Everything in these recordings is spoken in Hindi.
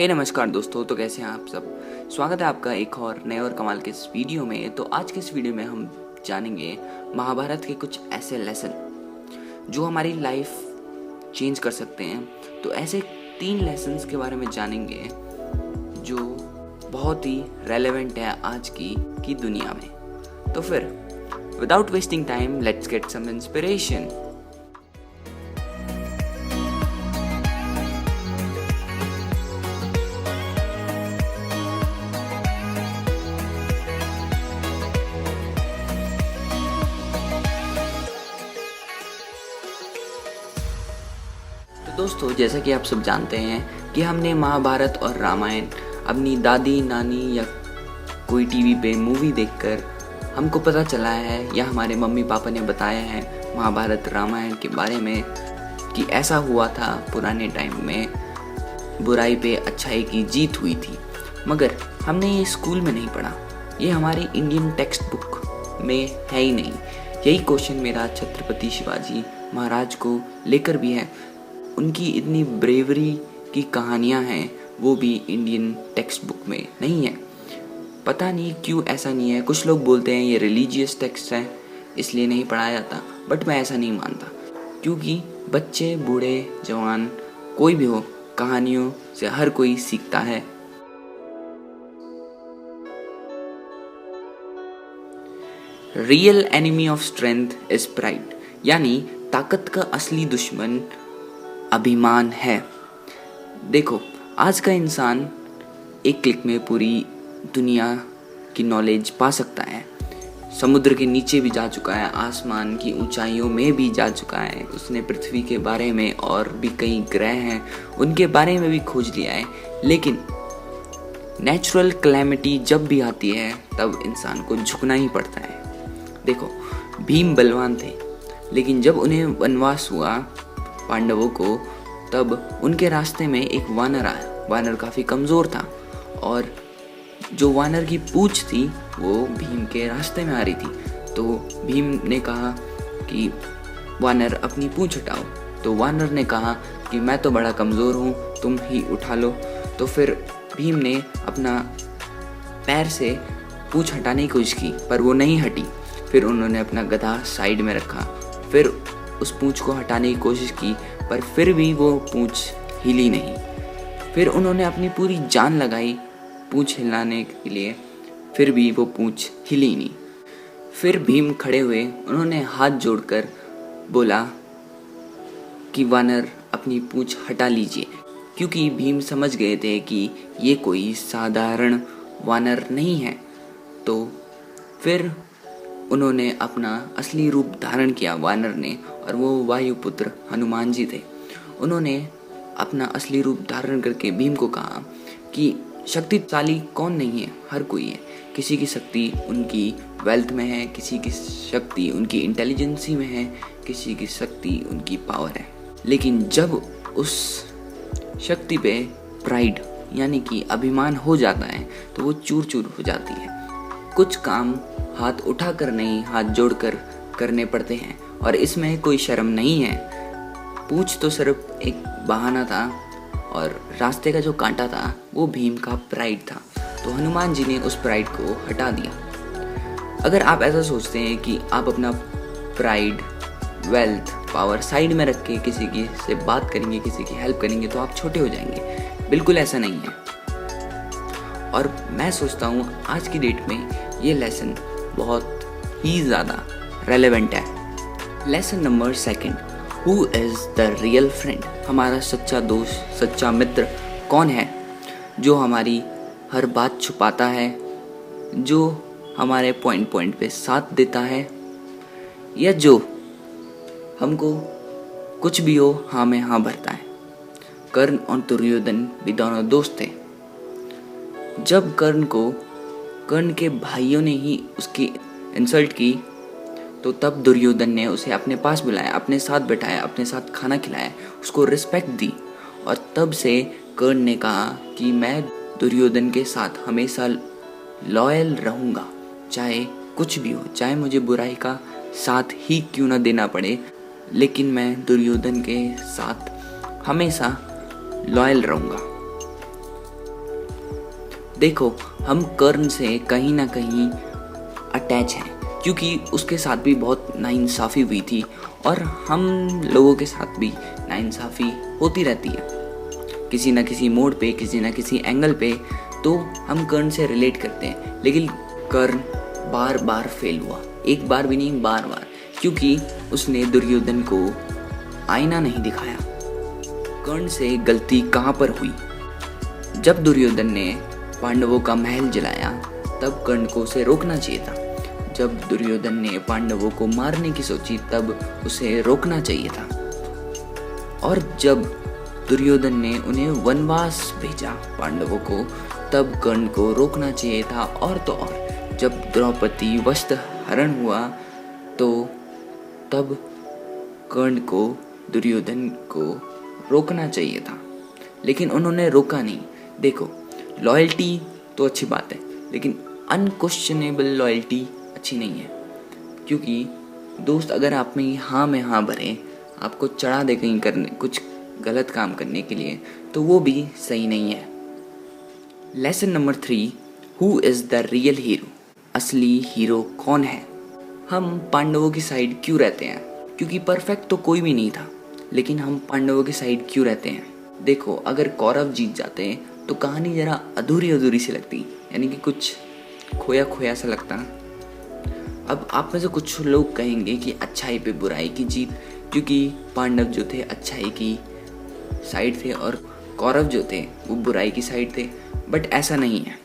हे नमस्कार दोस्तों, तो कैसे हैं आप सब। स्वागत है आपका एक और नए और कमाल के इस वीडियो में। तो आज के इस वीडियो में हम जानेंगे महाभारत के कुछ ऐसे लेसन जो हमारी लाइफ चेंज कर सकते हैं। तो ऐसे 3 लेसन्स के बारे में जानेंगे जो बहुत ही रेलेवेंट है आज की दुनिया में। तो फिर without wasting time, let's get some inspiration. तो दोस्तों, जैसा कि आप सब जानते हैं कि हमने महाभारत और रामायण अपनी दादी नानी या कोई टीवी पे मूवी देखकर हमको पता चला है या हमारे मम्मी पापा ने बताया है महाभारत रामायण के बारे में कि ऐसा हुआ था पुराने टाइम में, बुराई पे अच्छाई की जीत हुई थी। मगर हमने ये स्कूल में नहीं पढ़ा, ये हमारी इंडियन टेक्स्ट बुक में है ही नहीं। यही क्वेश्चन मेरा छत्रपति शिवाजी महाराज को लेकर भी है। उनकी इतनी ब्रेवरी की कहानियाँ हैं, वो भी इंडियन टेक्स्ट बुक में नहीं है। पता नहीं क्यों ऐसा नहीं है। कुछ लोग बोलते हैं ये रिलीजियस टेक्स्ट है इसलिए नहीं पढ़ाया जाता, बट मैं ऐसा नहीं मानता, क्योंकि बच्चे बूढ़े जवान कोई भी हो, कहानियों से हर कोई सीखता है। Real enemy of strength is pride, यानी ताकत का असली दुश्मन अभिमान है। देखो, आज का इंसान एक क्लिक में पूरी दुनिया की नॉलेज पा सकता है। समुद्र के नीचे भी जा चुका है, आसमान की ऊंचाइयों में भी जा चुका है। उसने पृथ्वी के बारे में और भी कई ग्रह हैं उनके बारे में भी खोज लिया है। लेकिन नेचुरल कैलेमिटी जब भी आती है तब इंसान को झुकना ही पड़ता है। देखो, भीम बलवान थे, लेकिन जब उन्हें वनवास हुआ पांडवों को, तब उनके रास्ते में एक वानर आया। वानर काफ़ी कमज़ोर था और जो वानर की पूंछ थी वो भीम के रास्ते में आ रही थी। तो भीम ने कहा कि वानर अपनी पूंछ उठाओ। तो वानर ने कहा कि मैं तो बड़ा कमज़ोर हूँ, तुम ही उठा लो। तो फिर भीम ने अपना पैर से पूंछ हटाने की कोशिश की, पर वो नहीं हटी। फिर उन्होंने अपना गधा साइड में रखा, फिर उस पूंछ को हटाने की कोशिश की, पर फिर भी वो पूंछ हिली नहीं। फिर उन्होंने अपनी पूरी जान लगाई पूंछ हिलाने के लिए, फिर भी वो पूंछ हिली नहीं। फिर भीम खड़े हुए, उन्होंने हाथ जोड़कर बोला कि वानर अपनी पूंछ हटा लीजिए, क्योंकि भीम समझ गए थे कि ये कोई साधारण वानर नहीं है। तो फिर उन्होंने अपना असली रूप धारण किया वानर ने, और वो वायुपुत्र हनुमान जी थे। उन्होंने अपना असली रूप धारण करके भीम को कहा कि शक्तिशाली कौन नहीं है, हर कोई है। किसी की शक्ति उनकी वेल्थ में है, किसी की शक्ति उनकी इंटेलिजेंसी में है, किसी की शक्ति उनकी पावर है। लेकिन जब उस शक्ति पे प्राइड यानी कि अभिमान हो जाता है तो वो चूर चूर हो जाती है। कुछ काम हाथ उठाकर नहीं, हाथ जोड़कर करने पड़ते हैं, और इसमें कोई शर्म नहीं है। पूंछ तो सिर्फ एक बहाना था, और रास्ते का जो कांटा था वो भीम का प्राइड था। तो हनुमान जी ने उस प्राइड को हटा दिया। अगर आप ऐसा सोचते हैं कि आप अपना प्राइड, वेल्थ, पावर साइड में रख के किसी की से बात करेंगे, किसी की हेल्प करेंगे, तो आप छोटे हो जाएंगे। बिल्कुल ऐसा नहीं है। और मैं सोचता हूँ आज की डेट में ये लेसन बहुत ही ज़्यादा रेलेवेंट है। Lesson number 2, who is the real friend. हमारा सच्चा दोस्त, सच्चा मित्र कौन है? जो हमारी हर बात छुपाता है, जो हमारे पॉइंट पे साथ देता है, या जो हमको कुछ भी हो हाँ में हाँ भरता है। कर्ण और दुर्योधन भी दोनों दोस्त थे। जब कर्ण के भाइयों ने ही उसकी इंसल्ट की, तो तब दुर्योधन ने उसे अपने पास बुलाया, अपने साथ बैठाया, अपने साथ खाना खिलाया, उसको रिस्पेक्ट दी। और तब से कर्ण ने कहा कि मैं दुर्योधन के साथ हमेशा लॉयल रहूँगा, चाहे कुछ भी हो, चाहे मुझे बुराई का साथ ही क्यों ना देना पड़े, लेकिन मैं दुर्योधन के साथ हमेशा लॉयल रहूँगा। देखो, हम कर्ण से कहीं ना कहीं अटैच हैं, क्योंकि उसके साथ भी बहुत नाइंसाफ़ी हुई थी और हम लोगों के साथ भी नाइंसाफ़ी होती रहती है किसी ना किसी मोड़ पे, किसी ना किसी एंगल पे। तो हम कर्ण से रिलेट करते हैं, लेकिन कर्ण बार बार फेल हुआ, एक बार भी नहीं, बार बार, क्योंकि उसने दुर्योधन को आईना नहीं दिखाया। कर्ण से गलती कहाँ पर हुई? जब दुर्योधन ने पांडवों का महल जलाया तब कर्ण को उसे रोकना चाहिए था। जब दुर्योधन ने पांडवों को मारने की सोची तब उसे रोकना चाहिए था। और जब दुर्योधन ने उन्हें वनवास भेजा पांडवों को, तब कर्ण को रोकना चाहिए था। और तो और जब द्रौपदी वस्त्र हरण हुआ तो तब कर्ण को दुर्योधन को रोकना चाहिए था, लेकिन उन्होंने रोका नहीं। देखो, लॉयल्टी तो अच्छी बात है, लेकिन अनक्वेश्चनेबल लॉयल्टी अच्छी नहीं है, क्योंकि दोस्त अगर आप में हाँ भरे, आपको चढ़ा दे कहीं करने, कुछ गलत काम करने के लिए, तो वो भी सही नहीं है। Lesson number 3, who is the real hero? असली हीरो कौन है? हम पांडवों की साइड क्यों रहते हैं? क्योंकि परफेक्ट तो कोई भी नहीं था, लेकिन हम पांडवों की साइड क्यों रहते हैं? देखो, अगर कौरव जीत जाते हैं तो कहानी जरा अधूरी अधूरी सी लगती, यानी कि कुछ खोया खोया सा लगता। अब आप में से कुछ लोग कहेंगे कि अच्छाई पे बुराई की जीत, क्योंकि पांडव जो थे अच्छाई की साइड थे और कौरव जो थे वो बुराई की साइड थे। बट ऐसा नहीं है।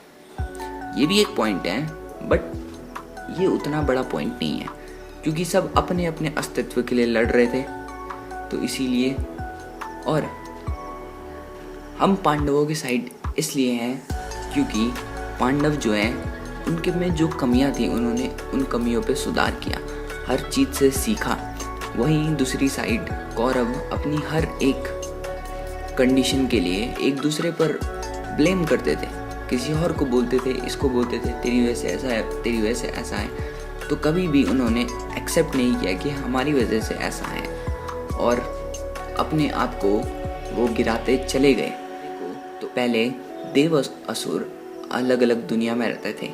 ये भी एक पॉइंट है, बट ये उतना बड़ा पॉइंट नहीं है, क्योंकि सब अपने अपने अस्तित्व के लिए लड़ रहे थे। तो इसीलिए, और हम पांडवों की साइड इसलिए हैं क्योंकि पांडव जो हैं उनके में जो कमियां थी उन्होंने उन कमियों पे सुधार किया, हर चीज़ से सीखा। वहीं दूसरी साइड कौरव अपनी हर एक कंडीशन के लिए एक दूसरे पर ब्लेम करते थे, किसी और को बोलते थे, इसको बोलते थे तेरी वजह से ऐसा है, तेरी वजह से ऐसा है। तो कभी भी उन्होंने एक्सेप्ट नहीं किया कि हमारी वजह से ऐसा है, और अपने आप को वो गिराते चले गए। तो पहले देव असुर अलग अलग दुनिया में रहते थे,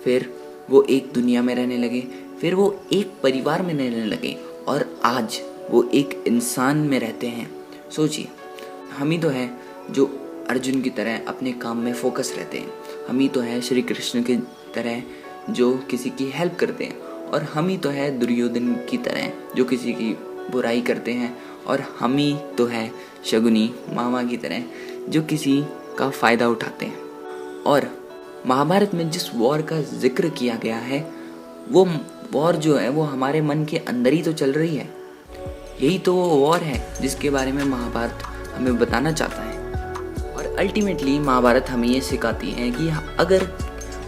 फिर वो एक दुनिया में रहने लगे, फिर वो एक परिवार में रहने लगे, और आज वो एक इंसान में रहते हैं। सोचिए, हम ही तो हैं जो अर्जुन की तरह अपने काम में फोकस रहते हैं, हम ही तो हैं श्री कृष्ण की तरह जो किसी की हेल्प करते हैं, और हम ही तो है दुर्योधन की तरह जो किसी की बुराई करते हैं, और हम ही तो है शकुनी मामा की तरह जो किसी का फ़ायदा उठाते हैं। और महाभारत में जिस वॉर का जिक्र किया गया है, वो वॉर जो है वो हमारे मन के अंदर ही तो चल रही है। यही तो वो वॉर है जिसके बारे में महाभारत हमें बताना चाहता है। और अल्टीमेटली महाभारत हमें ये सिखाती है कि अगर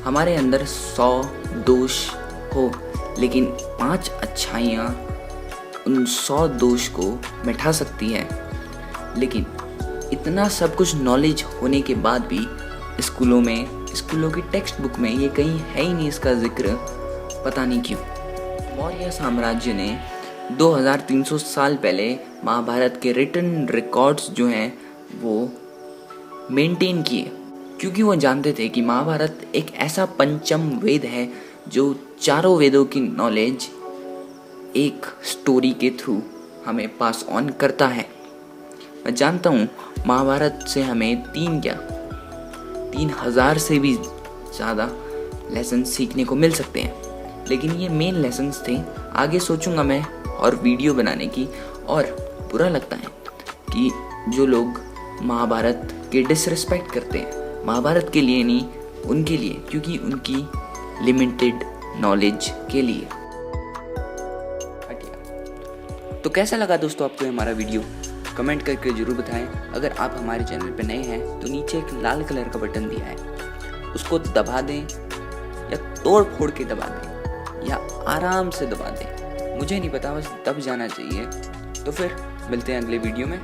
हमारे अंदर 100 दोष हो, लेकिन 5 अच्छाइयाँ उन 100 दोष को मिटा सकती है। लेकिन इतना सब कुछ नॉलेज होने के बाद भी स्कूलों की टेक्स्ट बुक में ये कहीं है ही नहीं इसका जिक्र, पता नहीं क्यों। मौर्य साम्राज्य ने 2300 साल पहले महाभारत के रिटन रिकॉर्ड्स जो हैं वो मेंटेन किए, क्योंकि वो जानते थे कि महाभारत एक ऐसा पंचम वेद है जो चारों वेदों की नॉलेज एक स्टोरी के थ्रू हमें पास ऑन करता है। मैं जानता हूँ महाभारत से हमें 3000 से भी ज़्यादा लेसन सीखने को मिल सकते हैं, लेकिन ये मेन लेसन्स थे। आगे सोचूंगा मैं और वीडियो बनाने की। और बुरा लगता है कि जो लोग महाभारत के डिसरिस्पेक्ट करते हैं, महाभारत के लिए नहीं, उनके लिए, क्योंकि उनकी लिमिटेड नॉलेज के लिए। तो कैसा लगा दोस्तों आपको हमारा वीडियो? कमेंट करके ज़रूर बताएं। अगर आप हमारे चैनल पर नए हैं तो नीचे एक लाल कलर का बटन दिया है, उसको दबा दें या तोड़ फोड़ के दबा दें या आराम से दबा दें, मुझे नहीं पता, बस दब जाना चाहिए। तो फिर मिलते हैं अगले वीडियो में।